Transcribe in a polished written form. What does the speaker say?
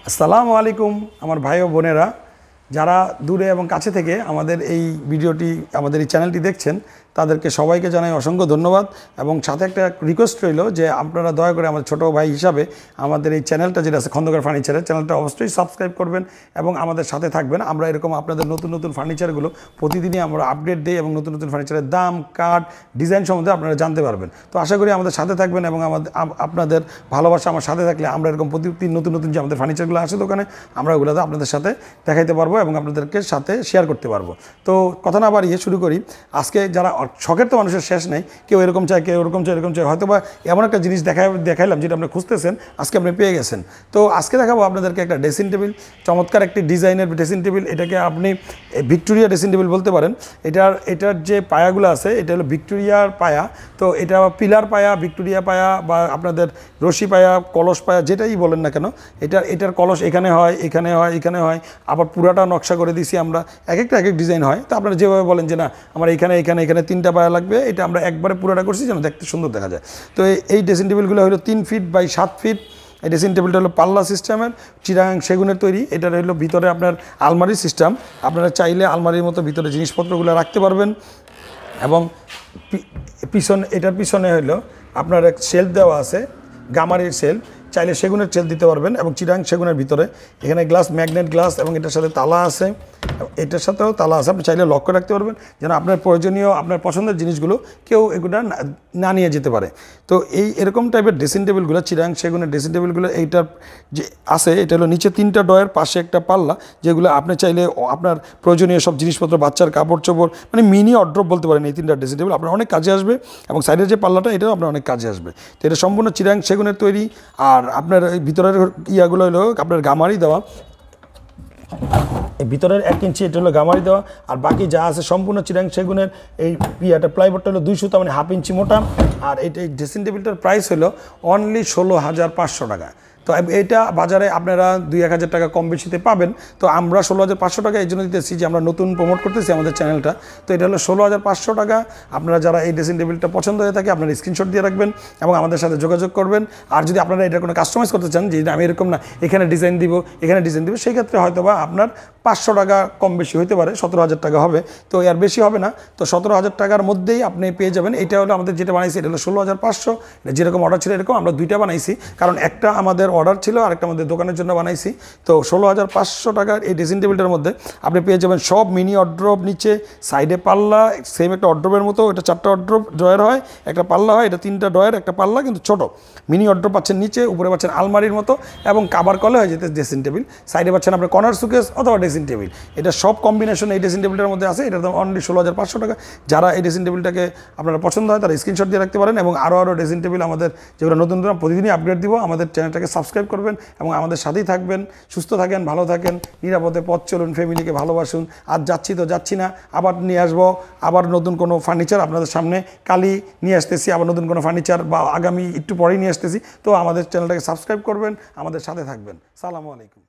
আসসালামু আলাইকুম আমার ভাই ও বোনেরা যারা দূরে এবং কাছে থেকে আমাদের এই ভিডিওটি আমাদের এই চ্যানেলটি দেখছেন তাদেরকে সবাইকে জানাই অসংখ্য ধন্যবাদ এবং সাথে একটা রিকোয়েস্ট রইল যে আপনারা দয়া করে আমাদের ছোটো ভাই হিসাবে আমাদের এই চ্যানেলটা যেটা আছে খন্দকার ফার্নিচারের চ্যানেলটা অবশ্যই সাবস্ক্রাইব করবেন এবং আমাদের সাথে থাকবেন। আমরা এরকম আপনাদের নতুন নতুন ফার্নিচারগুলো প্রতিদিনই আমরা আপডেট দিই এবং নতুন নতুন ফার্নিচারের দাম কাঠ ডিজাইন সম্বন্ধে আপনারা জানতে পারবেন। তো আশা করি আমাদের সাথে থাকবেন এবং আপনাদের ভালোবাসা আমার সাথে থাকলে আমরা এরকম প্রতিদিন নতুন নতুন যে আমাদের ফার্নিচারগুলো আসে দোকানে আমরা ওগুলোতে আপনাদের সাথে দেখাইতে পারবো এবং আপনাদেরকে সাথে শেয়ার করতে পারবো। তো কথা না বাড়িয়ে শুরু করি। আজকে যারা শখের তো মানুষের শেষ নেই, কেউ এরকম চায় কেউ এরকম চায় এরকম চায়, হয়তো বা এমন একটা জিনিস দেখাইলাম যেটা আপনি খুঁজতেছেন আজকে আপনি পেয়ে গেছেন। তো আজকে দেখাবো আপনাদেরকে একটা ড্রেসিং টেবিল, চমৎকার একটি ডিজাইনের ড্রেসিং টেবিল। এটাকে আপনি ভিক্টোরিয়া ড্রেসিং টেবিল বলতে পারেন। এটার যে পায়াগুলো আছে এটা হলো ভিক্টোরিয়ার পায়া। তো এটা পিলার পায়া, ভিক্টোরিয়া পায়া বা আপনাদের রশি পায়া, কলস পায়া যেটাই বলেন না কেন, এটার কলস এখানে হয় এখানে হয় এখানে হয়, আবার পুরাটা নকশা করে দিছি আমরা। এক একটা এক এক ডিজাইন হয়। তো আপনারা যেভাবে বলেন যে না আমার এখানে এখানে এখানে 3টা পায়া লাগবে, এটা আমরা একবারে পুরাটা করছি যেন দেখতে সুন্দর দেখা যায়। তো এই ড্রেসিং টেবিলগুলো হলো 3 ফিট বাই 7 ফিট। এই ড্রেসিং টেবিলটা হলো পাল্লা সিস্টেমের, চিটাগাং সেগুনের তৈরি। এটার হলো ভিতরে আপনার আলমারি সিস্টেম, আপনারা চাইলে আলমারির মতো ভিতরে জিনিসপত্রগুলো রাখতে পারবেন। এবং এটার পিছনে হলো আপনার এক শেলফ দেওয়া আছে, গামারির শেলফ, চাইলে সেগুনের শেলফ দিতে পারবেন। এবং চিটাগাং সেগুনের ভিতরে এখানে গ্লাস, ম্যাগনেট গ্লাস এবং এটার সাথে তালা আছে, এটার সাথেও তালা আছে। আপনি চাইলে লক করে রাখতে পারবেন যেন আপনার প্রয়োজনীয় আপনার পছন্দের জিনিসগুলো কেউ এগুলো না নিয়ে যেতে পারে। তো এরকম টাইপের ড্রেসিং টেবিলগুলো, চিটাগাং সেগুনের ড্রেসিং টেবিলগুলো এইটার যে আছে এটা হলো নিচে 3টা ডয়ের, পাশে একটা পাল্লা, যেগুলো আপনি চাইলে আপনার প্রয়োজনীয় সব জিনিসপত্র, বাচ্চার কাপড় চোপড়, মানে মিনি ওয়ারড্রপ বলতে পারেন। এই 3টা ড্রেসিং টেবিল আপনার অনেক কাজে আসবে এবং সাইডের যে পাল্লাটা এটাও আপনার অনেক কাজে আসবে। তো এটা সম্পূর্ণ চিটাগাং সেগুনের তৈরি। আর আপনার এই ভিতরের ইয়াগুলো হলো আপনার গামারি দেওয়া, এই ভিতরের 1 ইঞ্চি এটা হলো গামারি দেওয়া। আর বাকি যা আছে সম্পূর্ণ চিটাগাং সেগুনের। এই প্লাইবোর্ডটা হলো 2 সুতা, মানে 1/2 ইঞ্চি মোটা। আর এই ড্রেসিং টেবিলটার প্রাইস হলো অনলি 16,500 টাকা। তো এটা বাজারে আপনারা 2-1 হাজার টাকা কম বেশিতে পাবেন। তো আমরা 16,500 টাকা এই জন্য দিতেছি যে আমরা নতুন প্রমোট করতেছি আমাদের চ্যানেলটা। তো এটা হলো 16,500 টাকা। আপনারা যারা এই ড্রেসিং টেবিলটা পছন্দ হয়ে থাকে আপনারা স্ক্রিনশট দিয়ে রাখবেন এবং আমাদের সাথে যোগাযোগ করবেন। আর যদি আপনারা এটা কোনো কাস্টমাইজ করতে চান, যে আমি এরকম না এখানে ডিজাইন দিব এখানে ডিজাইন দিব, সেই ক্ষেত্রে হয়তো বা আপনার 500 টাকা কম বেশি হতে পারে, 17,000 টাকা হবে। তো এর বেশি হবে না। তো 17,000 টাকার মধ্যেই আপনি পেয়ে যাবেন। এটা হলো আমাদের যেটা বানাইছি এটা হলো 16,500। যেরকম অর্ডার ছিল এরকম আমরা 2টা বানাইছি, কারণ একটা আমাদের অর্ডার ছিল আর একটা আমাদের দোকানের জন্য বানাইছি। তো 16,500 টাকার এই ড্রেসিং টেবিলটার মধ্যে আপনি পেয়ে যাবেন সব মিনি অর্ড্রপ, নিচে সাইডে পাল্লা, সেম একটা অর্ড্রপের মতো। এটা 4টা অর্ড্রপ ড্রয়ার হয়, একটা পাল্লা হয়, এটা 3টা ড্রয়ার একটা পাল্লা, কিন্তু ছোট মিনি অর্ড্রপ পাচ্ছেন নিচে, উপরে পাচ্ছেন আলমারির মতো এবং কাভার কলে হয়ে যেতে ড্রেসিং টেবিল, সাইডে পাচ্ছেন আপনার কর্নার সুকেস অথবা ড্রেসিং টেবিল। এটা সব কম্বিনেশন এই ড্রেসিং টেবিলটার মধ্যে আছে। এটার দাম অনলি 16,500 টাকা। যারা এই ড্রেসিং টেবিলটাকে আপনারা পছন্দ হয় তারা স্ক্রিনশট দিয়ে রাখতে পারেন এবং আরও ড্রেসিং টেবিল আমাদের যেগুলো নতুন নতুন প্রতিদিনই আপডেট দিব। আমাদের চ্যানেলটাকে সাবস্ক্রাইব করবেন এবং আমাদের সাথেই থাকবেন। সুস্থ থাকেন, ভালো থাকেন, নিরাপদে পথ চলুন, ফ্যামিলিকে ভালোবাসুন। আজ যাচ্ছি তো যাচ্ছি না, আবার নিয়ে আসবো আবার নতুন কোনো ফার্নিচার আপনাদের সামনে। কালই নিয়ে আসতেছি আবার নতুন কোনো ফার্নিচার, বা আগামী একটু পরেই নিয়ে আসতেছি। তো আমাদের চ্যানেলটাকে সাবস্ক্রাইব করবেন, আমাদের সাথে থাকবেন। সালামু আলাইকুম।